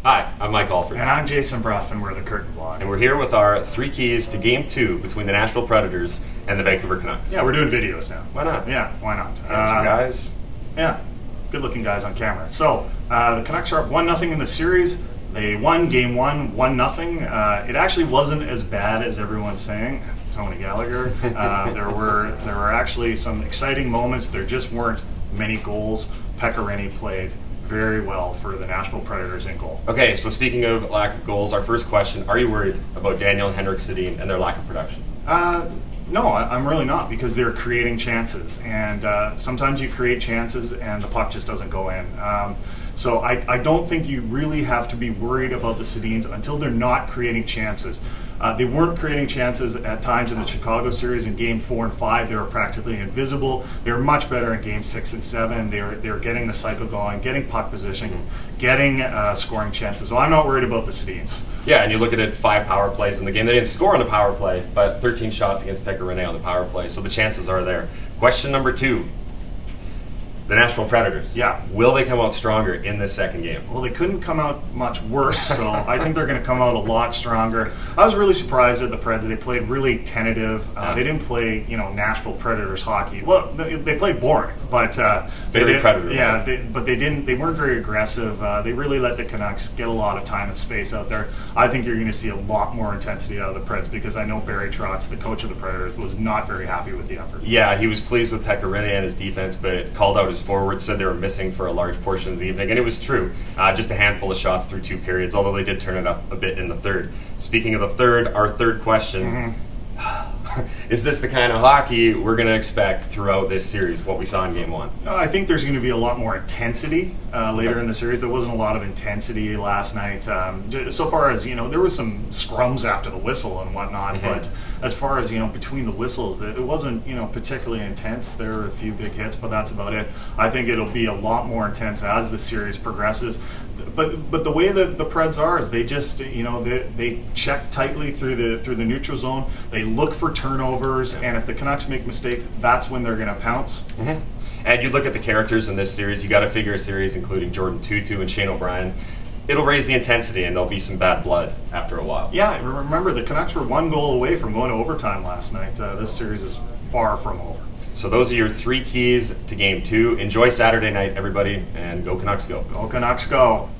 Hi, I'm Mike Alford. And I'm Jason Bruff, and we're the Kurtenblog. And we're here with our 3 keys to Game 2 between the Nashville Predators and the Vancouver Canucks. Yeah, we're doing videos now. Why not? Yeah, why not? Handsome guys. Yeah, good-looking guys on camera. So, the Canucks are up 1-0 in the series. They won Game 1, 1-0. It actually wasn't as bad as everyone's saying. Tony Gallagher. There were actually some exciting moments. There just weren't many goals. Pecorine played very well for the Nashville Predators in goal. Okay, so speaking of lack of goals, our first question, are you worried about Daniel and Henrik Sedin and their lack of production? No, I'm really not, because they're creating chances, and sometimes you create chances and the puck just doesn't go in. So I don't think you really have to be worried about the Sedins until they're not creating chances. They weren't creating chances at times in the Chicago series. In Game 4 and 5, they were practically invisible. They were much better in Game 6 and 7. They were getting the cycle going, getting puck position, getting scoring chances. So I'm not worried about the Sedins. Yeah, and you look at it, 5 power plays in the game. They didn't score on the power play, but 13 shots against Pecorine on the power play, so the chances are there. Question number 2. The Nashville Predators. Yeah. Will they come out stronger in this second game? Well, they couldn't come out much worse, so I think they're going to come out a lot stronger. I was really surprised at the Preds. They played really tentative. They didn't play, Nashville Predators hockey. Well, they played boring, but very Predator. Yeah, but they didn't. They weren't very aggressive. They really let the Canucks get a lot of time and space out there. I think you're going to see a lot more intensity out of the Preds, because I know Barry Trotz, the coach of the Predators, was not very happy with the effort. Yeah, he was pleased with Pecorine and his defense, but called out his forwards, said they were missing for a large portion of the evening, and it was true. Just a handful of shots through 2 periods, although they did turn it up a bit in the third. Speaking of the third, our third question, is this the kind of hockey we're going to expect throughout this series, what we saw in Game 1? I think there's going to be a lot more intensity later in the series. There wasn't a lot of intensity last night. So far as, there was some scrums after the whistle and whatnot, but as far as, between the whistles, it wasn't, particularly intense. There were a few big hits, but that's about it. I think it'll be a lot more intense as the series progresses. But the way that the Preds are is they just, they check tightly through the neutral zone. They look for turnovers, and if the Canucks make mistakes, that's when they're going to pounce. And you look at the characters in this series, you got to figure a series including Jordan Tutu and Shane O'Brien. It'll raise the intensity, and there'll be some bad blood after a while. Yeah, remember, the Canucks were 1 goal away from going to overtime last night. This series is far from over. So those are your 3 keys to Game 2. Enjoy Saturday night, everybody, and go Canucks go. Go Canucks go.